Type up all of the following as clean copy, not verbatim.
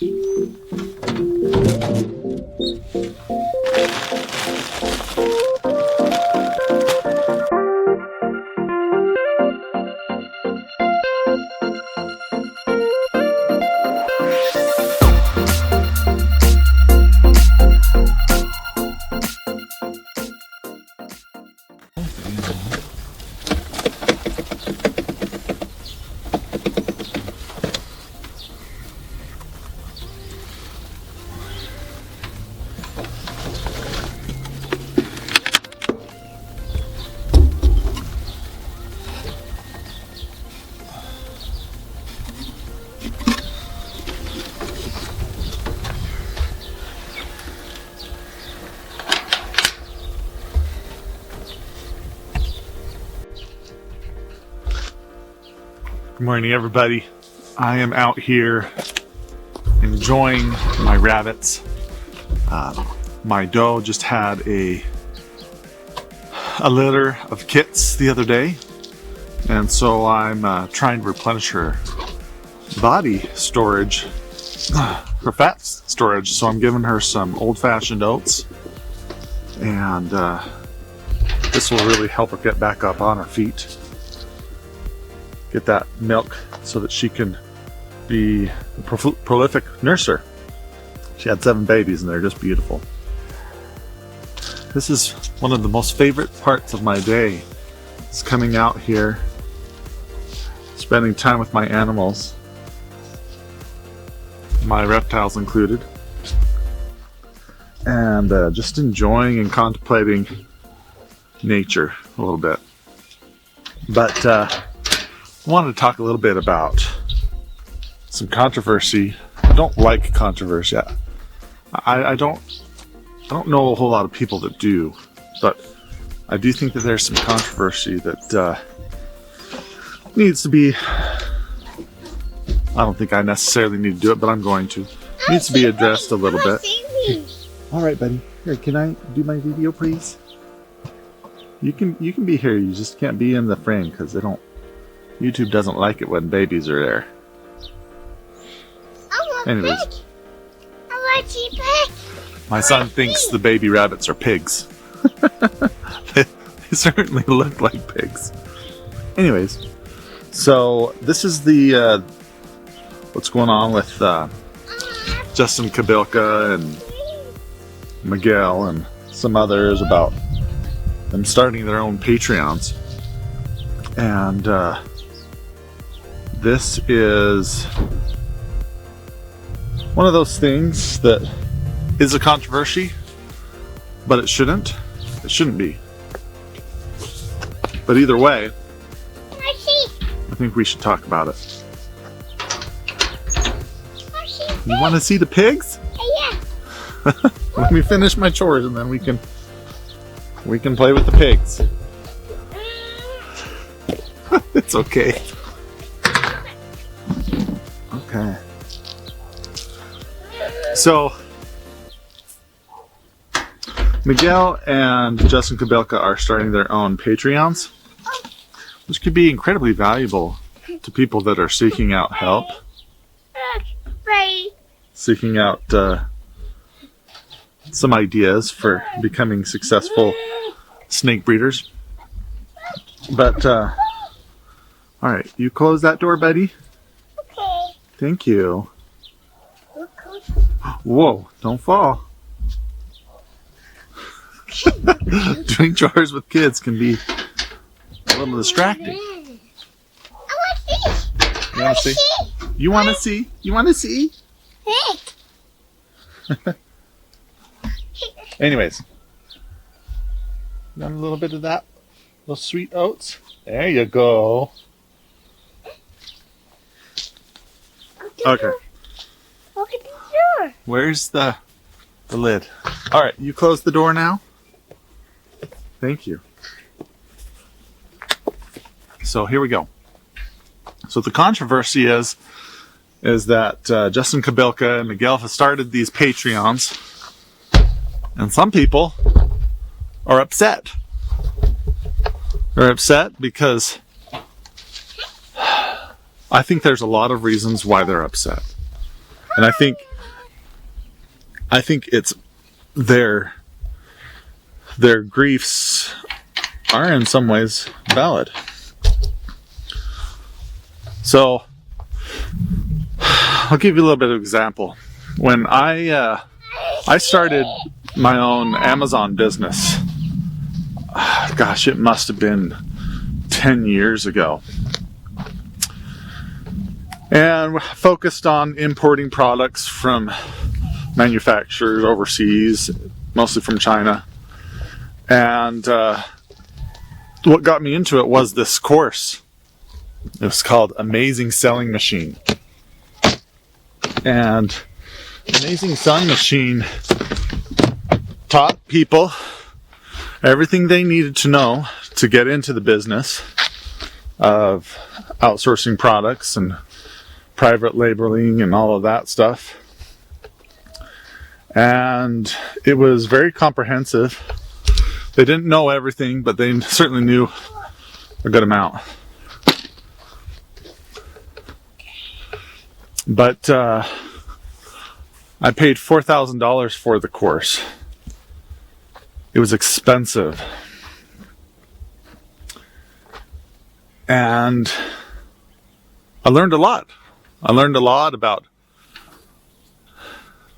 Good morning, everybody. I am out here enjoying my rabbits. My doe just had a litter of kits the other day, and so I'm trying to replenish her body storage, her fat storage. So I'm giving her some old-fashioned oats, and this will really help her get back up on her feet. Get that milk so that she can be a prolific nurser. She had 7 babies and they're just beautiful. This is one of the most favorite parts of my day. It's coming out here, spending time with my animals, my reptiles included, and just enjoying and contemplating nature a little bit. But I wanted to talk a little bit about some controversy. I don't like controversy. I don't know a whole lot of people that do, but I do think that there's some controversy that needs to be. I don't think I necessarily need to do it, but I'm going to. Needs to be addressed a little bit. All right, buddy. Here, can I do my video, please? You can be here. You just can't be in the frame because they don't. YouTube doesn't like it when babies are there. Anyways, my son thinks the baby rabbits are pigs. They certainly look like pigs. Anyways, so this is the what's going on with Justin, Kobylka, and Miguel, and some others about them starting their own Patreons. And this is one of those things that is a controversy, but it shouldn't. It shouldn't be. But either way, I think we should talk about it. You want to see the pigs? Yeah. Let me finish my chores and then we can play with the pigs. It's okay. Okay. So, Miguel and Justin Kobylka are starting their own Patreons, which could be incredibly valuable to people that are seeking out help, seeking out some ideas for becoming successful snake breeders. But, alright, you close that door, buddy? Okay. Thank you. Whoa, don't fall. Doing chores with kids can be a little distracting. I want to see. You want to see? You want to see? Anyways, got a little bit of that, those sweet oats. There you go. Okay. Look at the door. Where's the lid? All right, you close the door now. Thank you. So here we go. So the controversy is that Justin Kobylka and Miguel have started these Patreons, and some people are upset. They're upset because I think there's a lot of reasons why they're upset. And I think it's their griefs are in some ways valid. So I'll give you a little bit of example. When I started my own Amazon business, gosh, it must have been 10 years ago. And focused on importing products from manufacturers overseas, mostly from China. And what got me into it was this course. It was called Amazing Selling Machine. And Amazing Selling Machine taught people everything they needed to know to get into the business of outsourcing products and private labeling and all of that stuff. And it was very comprehensive. They didn't know everything, but they certainly knew a good amount. But I paid $4,000 for the course. It was expensive. And I learned a lot. I learned a lot about,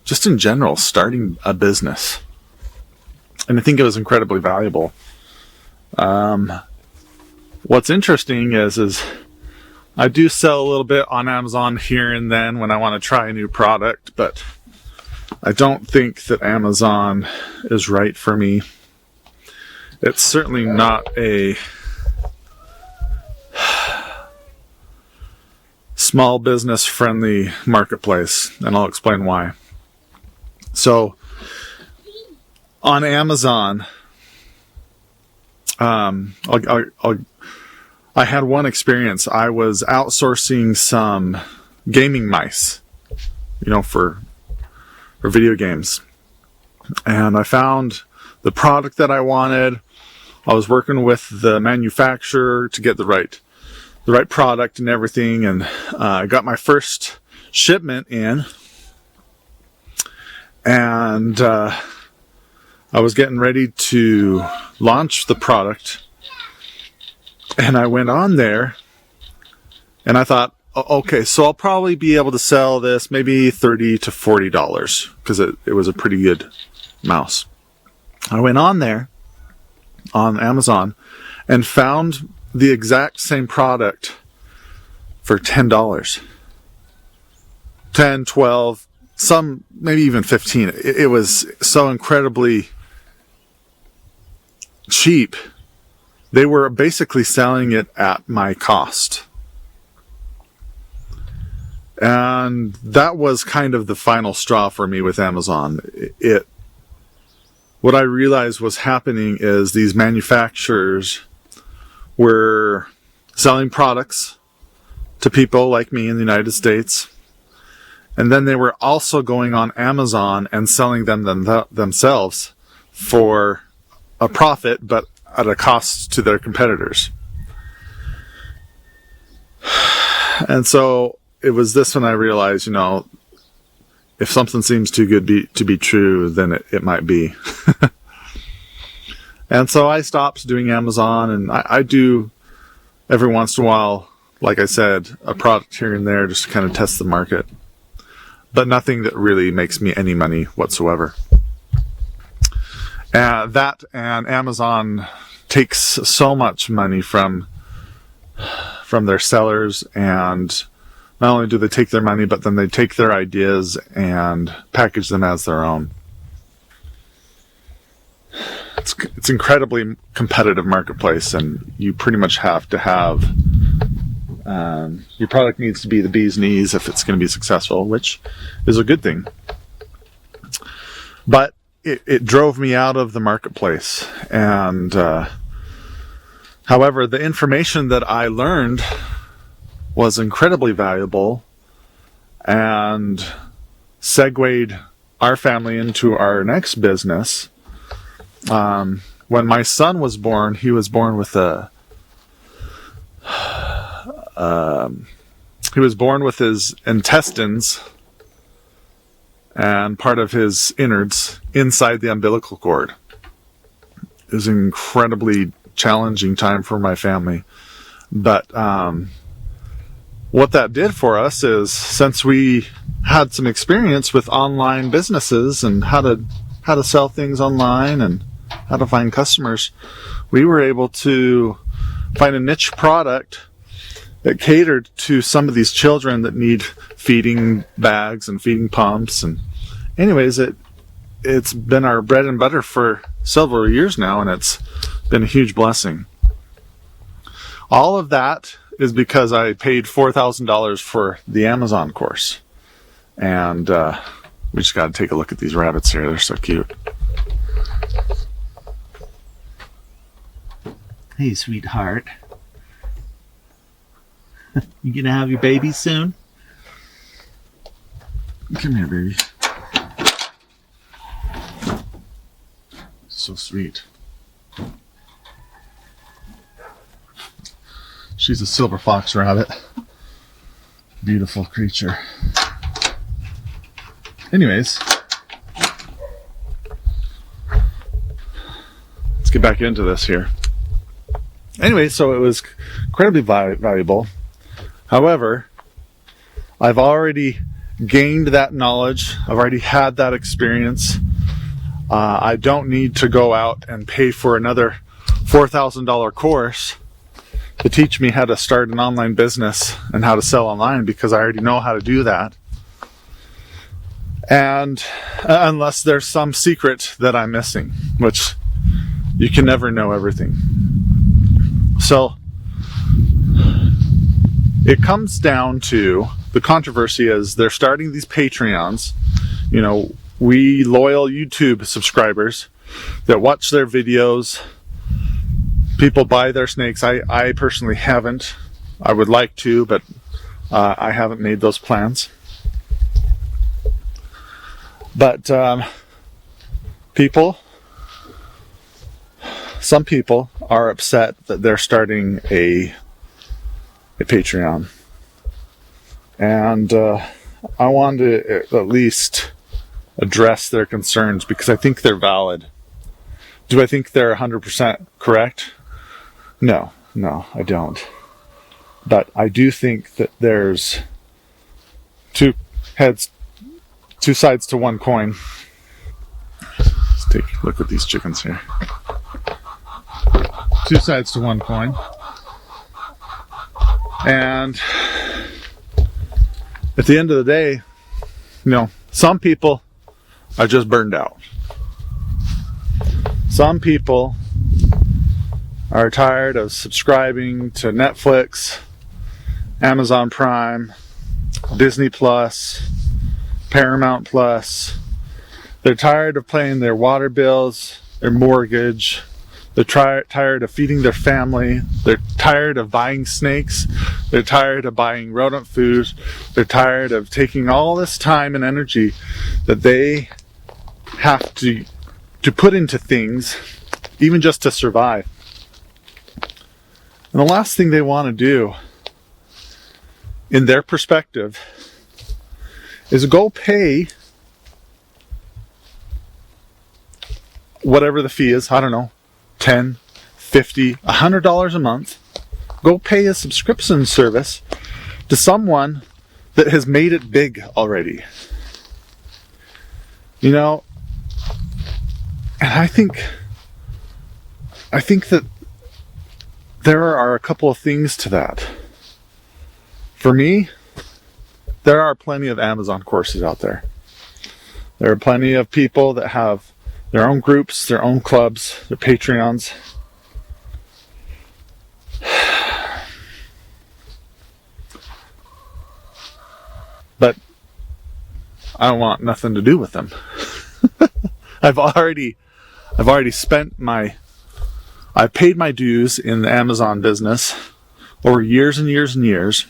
just in general, starting a business. And I think it was incredibly valuable. What's interesting is I do sell a little bit on Amazon here and then when I want to try a new product, but I don't think that Amazon is right for me. It's certainly not a small business friendly marketplace, and I'll explain why. So on Amazon, I had one experience. I was outsourcing some gaming mice, for video games. And I found the product that I wanted. I was working with the manufacturer to get the right product and everything. And I got my first shipment in. And I was getting ready to launch the product. And I went on there and I thought, okay, so I'll probably be able to sell this maybe $30 to $40 because it was a pretty good mouse. I went on there on Amazon and found the exact same product for $10. 10, 12, some maybe even 15. It was so incredibly cheap. They were basically selling it at my cost. And that was kind of the final straw for me with Amazon. What I realized was happening is these manufacturers were selling products to people like me in the United States. And then they were also going on Amazon and selling them themselves for a profit, but at a cost to their competitors. And so it was this when I realized, if something seems too good to be true, then it might be. And so I stopped doing Amazon, and I do every once in a while, like I said, a product here and there just to kind of test the market. But nothing that really makes me any money whatsoever. That and Amazon takes so much money from their sellers, and not only do they take their money, but then they take their ideas and package them as their own. It's incredibly competitive marketplace, and you pretty much have to have your product needs to be the bee's knees if it's going to be successful, which is a good thing. But it drove me out of the marketplace, and however, the information that I learned was incredibly valuable and segued our family into our next business. When my son was born, he was born with his intestines and part of his innards inside the umbilical cord. It was an incredibly challenging time for my family. But what that did for us is, since we had some experience with online businesses and how to sell things online and how to find customers, we were able to find a niche product that catered to some of these children that need feeding bags and feeding pumps. And anyways, it's been our bread and butter for several years now, and it's been a huge blessing. All of that is because I paid $4,000 for the Amazon course. And we just got to take a look at these rabbits here. They're so cute. Hey, sweetheart. You gonna have your baby soon? Come here, baby. So sweet. She's a silver fox rabbit. Beautiful creature. Anyways, let's get back into this here. Anyway, so it was incredibly valuable. However, I've already gained that knowledge. I've already had that experience. I don't need to go out and pay for another $4,000 course to teach me how to start an online business and how to sell online, because I already know how to do that. And unless there's some secret that I'm missing, which you can never know everything. So it comes down to, the controversy is they're starting these Patreons. You know, we loyal YouTube subscribers that watch their videos, people buy their snakes. I personally haven't. I would like to, but I haven't made those plans. But some people are upset that they're starting a Patreon. And I wanted to at least address their concerns, because I think they're valid. Do I think they're 100% correct? No, I don't. But I do think that there's two sides to one coin. Let's take a look at these chickens here. Two sides to one coin. And at the end of the day, you know, some people are just burned out. Some people are tired of subscribing to Netflix, Amazon Prime, Disney Plus, Paramount Plus. They're tired of paying their water bills, their mortgage. They're tired of feeding their family. They're tired of buying snakes. They're tired of buying rodent food. They're tired of taking all this time and energy that they have to put into things, even just to survive. And the last thing they want to do, in their perspective, is go pay whatever the fee is. I don't know, $10, $50, $100 a month. Go pay a subscription service to someone that has made it big already. You know, and I think that there are a couple of things to that. For me, there are plenty of Amazon courses out there. There are plenty of people that have their own groups, their own clubs, their Patreons. But I don't want nothing to do with them. I've already I've paid my dues in the Amazon business over years and years and years.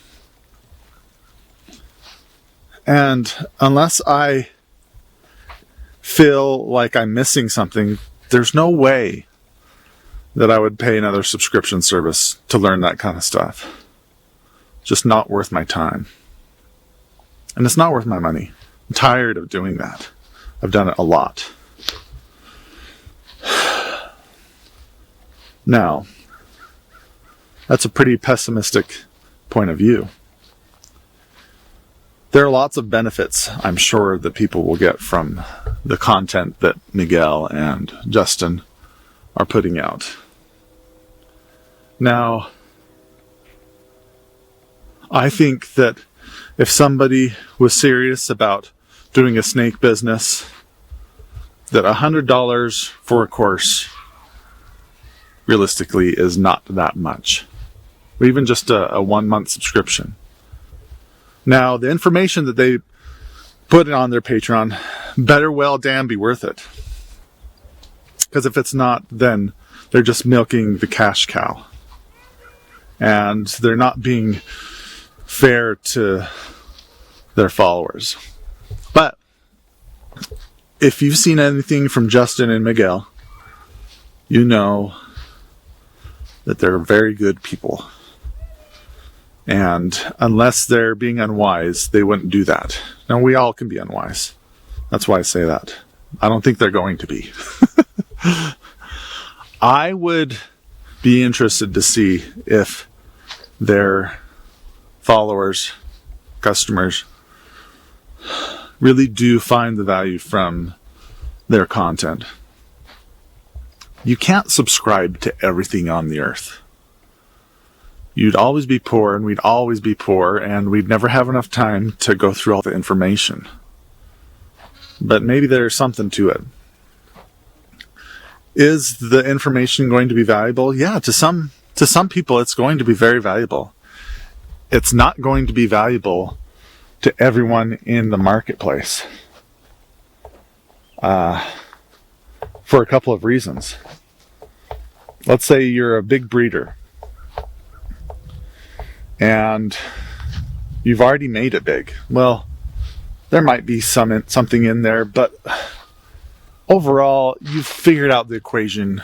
And unless I feel like I'm missing something, there's no way that I would pay another subscription service to learn that kind of stuff. Just not worth my time. And it's not worth my money. I'm tired of doing that. I've done it a lot. Now, that's a pretty pessimistic point of view. There are lots of benefits, I'm sure, that people will get from the content that Miguel and Justin are putting out. Now, I think that if somebody was serious about doing a snake business, that $100 for a course realistically is not that much. Or even just a 1-month subscription. Now, the information that they put on their Patreon better well damn be worth it. Because if it's not, then they're just milking the cash cow. And they're not being fair to their followers. But if you've seen anything from Justin and Miguel, you know that they're very good people. And unless they're being unwise, they wouldn't do that. Now, we all can be unwise. That's why I say that. I don't think they're going to be. I would be interested to see if their followers, customers, really do find the value from their content. You can't subscribe to everything on the earth. You'd always be poor, and we'd always be poor, and we'd never have enough time to go through all the information. But maybe there's something to it. Is the information going to be valuable? Yeah, to some people it's going to be very valuable. It's not going to be valuable to everyone in the marketplace. For a couple of reasons. Let's say you're a big breeder. And you've already made it big. Well, there might be something in there, but overall, you've figured out the equation.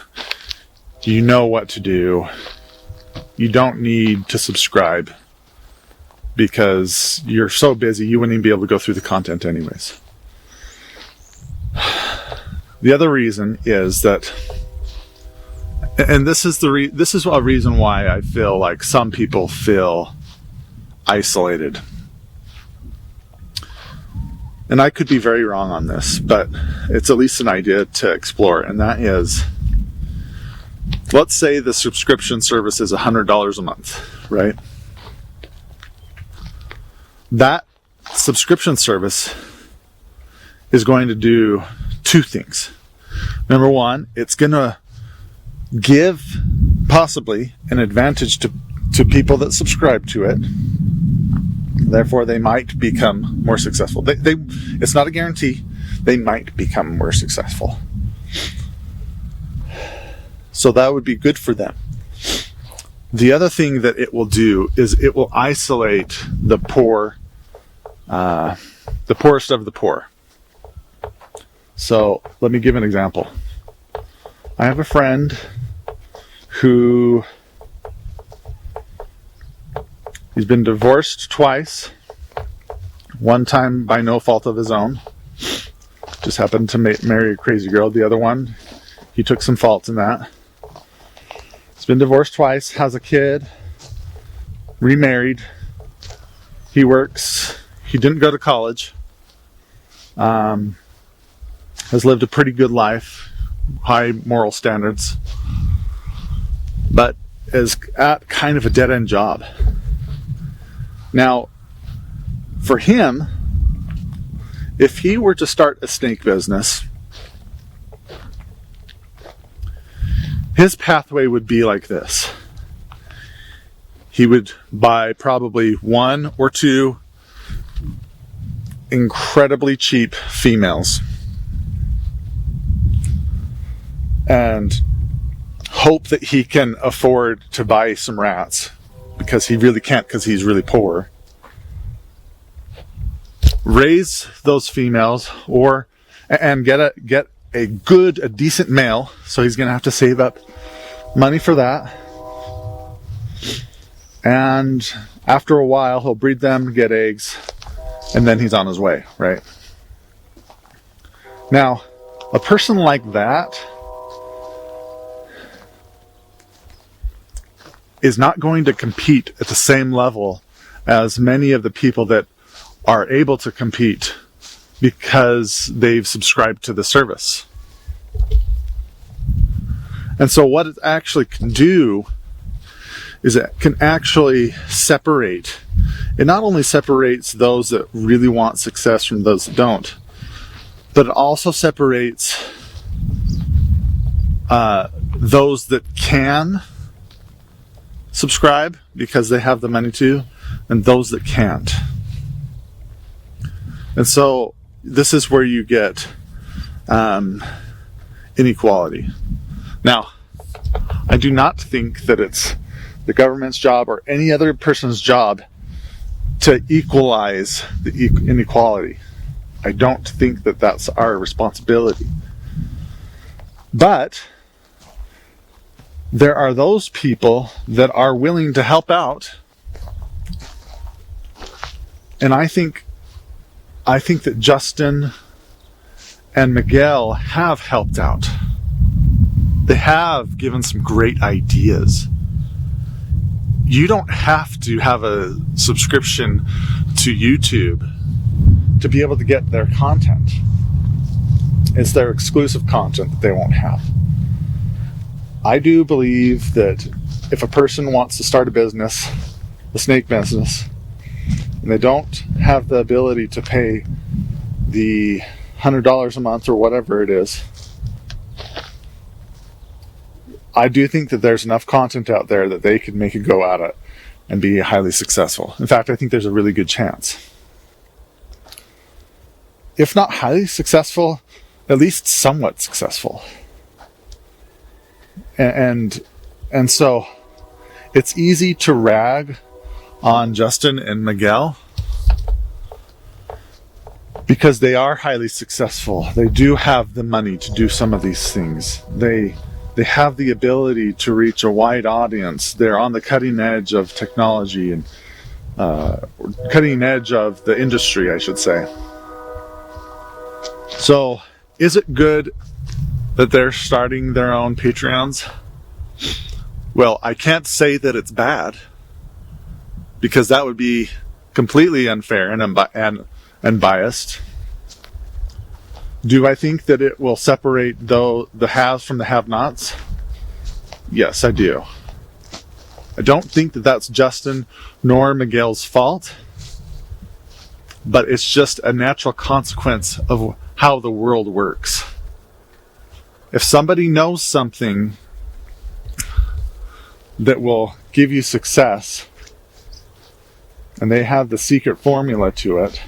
You know what to do. You don't need to subscribe because you're so busy you wouldn't even be able to go through the content anyways. The other reason is that, and this is a reason why I feel like some people feel isolated. And I could be very wrong on this, but it's at least an idea to explore. And that is, let's say the subscription service is $100 a month, right? That subscription service is going to do two things. Number one, it's going to give possibly an advantage to people that subscribe to it. Therefore, they might become more successful. It's not a guarantee. They might become more successful. So that would be good for them. The other thing that it will do is it will isolate the poor, the poorest of the poor. So let me give an example. I have a friend who he's been divorced twice. One time by no fault of his own. Just happened to marry a crazy girl. The other one, he took some fault in that. He's been divorced twice, has a kid, remarried. He works. He didn't go to college. Has lived a pretty good life, high moral standards, but is at kind of a dead-end job. Now, for him, if he were to start a snake business, his pathway would be like this. He would buy probably 1 or 2 incredibly cheap females and hope that he can afford to buy some rats, because he really can't, because he's really poor. Raise those females, and get a decent male. So he's going to have to save up money for that. And after a while, he'll breed them, get eggs, and then he's on his way, right? Now, a person like that is not going to compete at the same level as many of the people that are able to compete because they've subscribed to the service. And so what it actually can do is it can actually separate. It not only separates those that really want success from those that don't, but it also separates those that can subscribe because they have the money to, and those that can't. And so this is where you get inequality. Now, I do not think that it's the government's job or any other person's job to equalize the inequality. I don't think that that's our responsibility. But there are those people that are willing to help out. And I think that Justin and Miguel have helped out. They have given some great ideas. You don't have to have a subscription to YouTube to be able to get their content. It's their exclusive content that they won't have. I do believe that if a person wants to start a business, a snake business, and they don't have the ability to pay the $100 a month or whatever it is, I do think that there's enough content out there that they could make a go at it and be highly successful. In fact, I think there's a really good chance. If not highly successful, at least somewhat successful. And so it's easy to rag on Justin and Miguel because they are highly successful. They do have the money to do some of these things. They have the ability to reach a wide audience. They're on the cutting edge of technology and cutting edge of the industry, I should say. So, is it good that they're starting their own Patreons? Well, I can't say that it's bad, because that would be completely unfair and biased. Do I think that it will separate the haves from the have-nots? Yes, I do. I don't think that that's Justin nor Miguel's fault, but it's just a natural consequence of how the world works. If somebody knows something that will give you success, and they have the secret formula to it,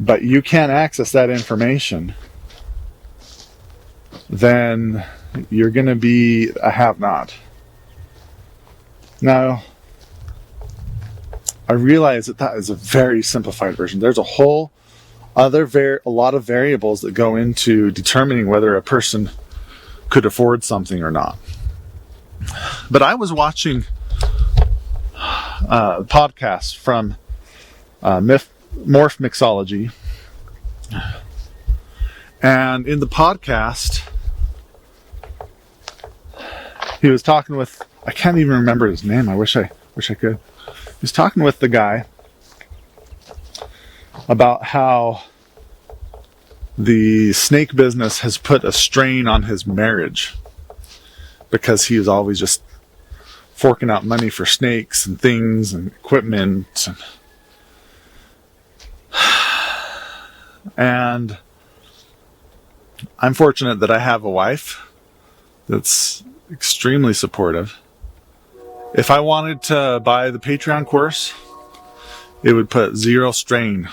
but you can't access that information, then you're going to be a have-not. Now, I realize that is a very simplified version. There's a lot of variables that go into determining whether a person could afford something or not. But I was watching a podcast from Morph Mixology, and in the podcast he was talking with, I can't even remember his name, I wish I could. He was talking with the guy about how the snake business has put a strain on his marriage because he is always just forking out money for snakes and things and equipment. And I'm fortunate that I have a wife that's extremely supportive. If I wanted to buy the Patreon course, it would put zero strain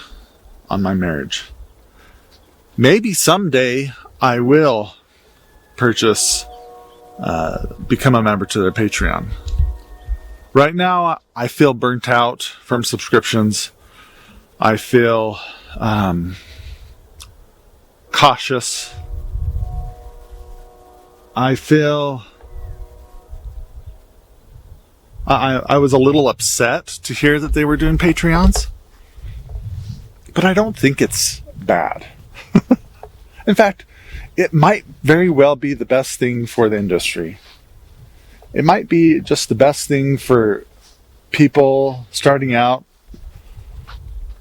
on my marriage. Maybe someday I will purchase, become a member to their Patreon. Right now, I feel burnt out from subscriptions. I feel cautious. I feel I was a little upset to hear that they were doing Patreons, but I don't think it's bad. In fact, it might very well be the best thing for the industry. It might be just the best thing for people starting out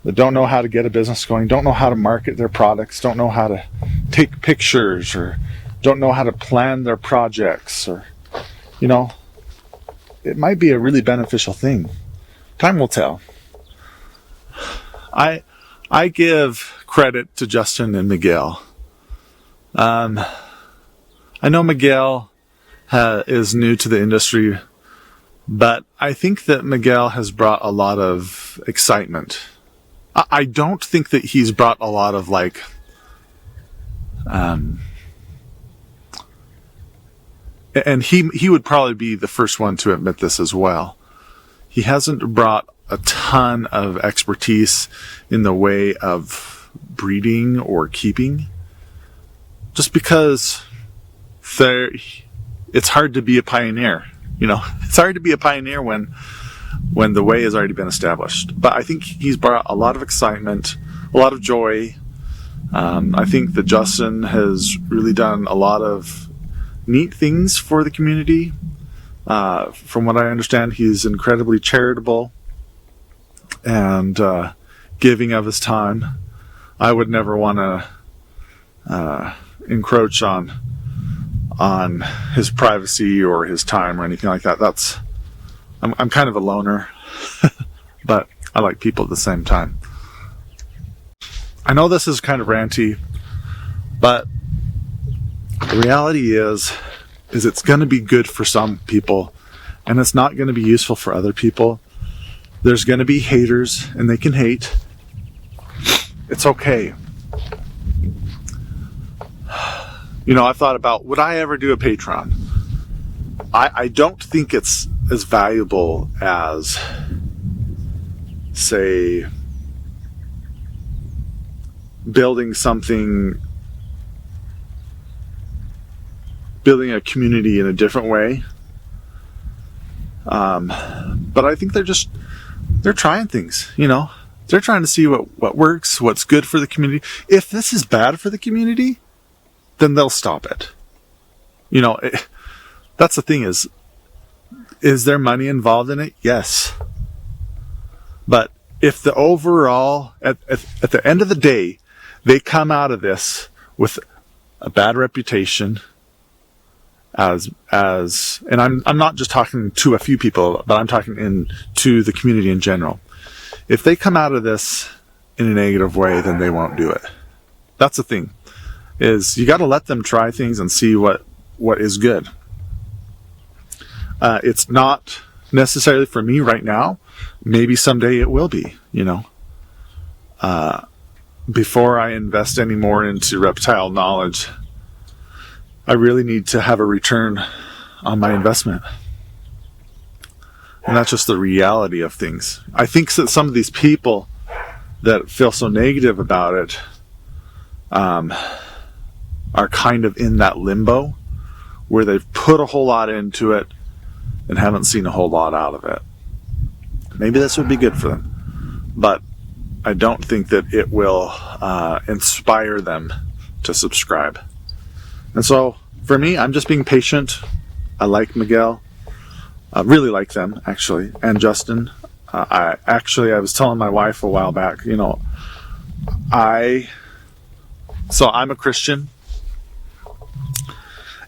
that don't know how to get a business going, don't know how to market their products, don't know how to take pictures, or don't know how to plan their projects, or, it might be a really beneficial thing. Time will tell. I give credit to Justin and Miguel. I know Miguel is new to the industry, but I think that Miguel has brought a lot of excitement. I don't think that he's brought a lot of and he would probably be the first one to admit this as well. He hasn't brought a ton of expertise in the way of breeding or keeping, just because it's hard to be a pioneer. It's hard to be a pioneer when the way has already been established. But I think he's brought a lot of excitement, a lot of joy. I think that Justin has really done a lot of neat things for the community. From what I understand, he's incredibly charitable and giving of his time. I would never want to encroach on his privacy or his time or anything like that. I'm kind of a loner, but I like people at the same time. I know this is kind of ranty, but the reality is it's going to be good for some people, and it's not going to be useful for other people. There's going to be haters, and they can hate. It's okay. I've thought about, would I ever do a Patreon? I don't think it's as valuable as, say, building a community in a different way. But I think they're trying things, They're trying to see what works, what's good for the community. If this is bad for the community, then they'll stop it. That's the thing is there money involved in it? Yes. But if the overall, at the end of the day, they come out of this with a bad reputation and I'm not just talking to a few people, but I'm talking to the community in general. If they come out of this in a negative way, then they won't do it. That's the thing, is you got to let them try things and see what is good. It's not necessarily for me right now. Maybe someday it will be, Before I invest any more into reptile knowledge, I really need to have a return on my investment. And that's just the reality of things. I think that some of these people that feel so negative about it are kind of in that limbo where they've put a whole lot into it and haven't seen a whole lot out of it. Maybe this would be good for them, but I don't think that it will inspire them to subscribe. And so for me, I'm just being patient. I like Miguel. I really like them, actually, and Justin. I was telling my wife a while back, I'm a Christian,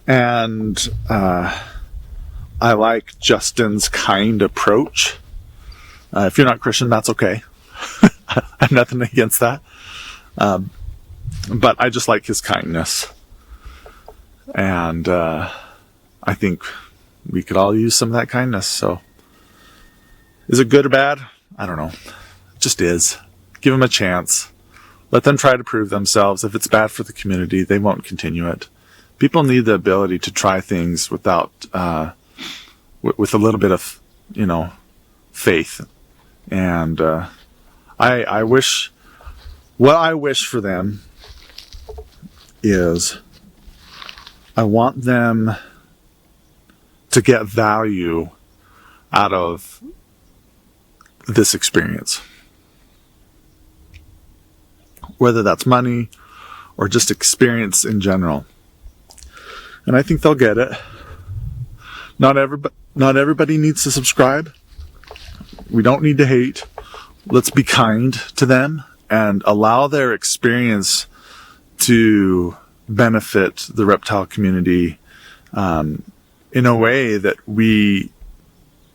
and I like Justin's kind approach. If you're not Christian, that's okay. I have nothing against that. But I just like his kindness. And I think we could all use some of that kindness. So is it good or bad? I don't know. It just is. Give them a chance. Let them try to prove themselves. If it's bad for the community, they won't continue it. People need the ability to try things without, with a little bit of, faith. And I wish, what I wish for them is I want them to get value out of this experience. Whether that's money, or just experience in general. And I think they'll get it. Not everybody needs to subscribe. We don't need to hate. Let's be kind to them and allow their experience to benefit the reptile community in a way that we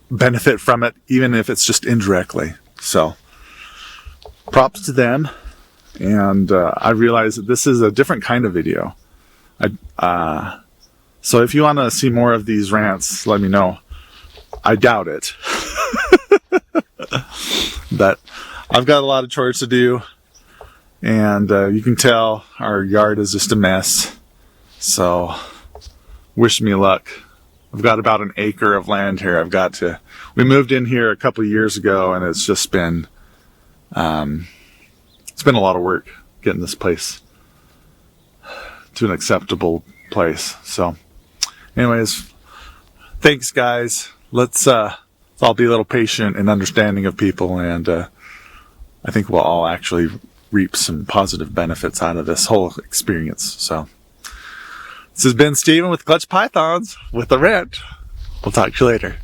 benefit from it, even if it's just indirectly. So, props to them. And I realize that this is a different kind of video. So if you want to see more of these rants, let me know. I doubt it. But I've got a lot of chores to do. And you can tell our yard is just a mess. So wish me luck. I've got about an acre of land here. We moved in here a couple of years ago, and it's just been, it's been a lot of work getting this place to an acceptable place. So anyways, thanks guys. Let's all be a little patient and understanding of people, and I think we'll all actually reap some positive benefits out of this whole experience. So this has been Steven with Clutch Pythons with the rant. We'll talk to you later.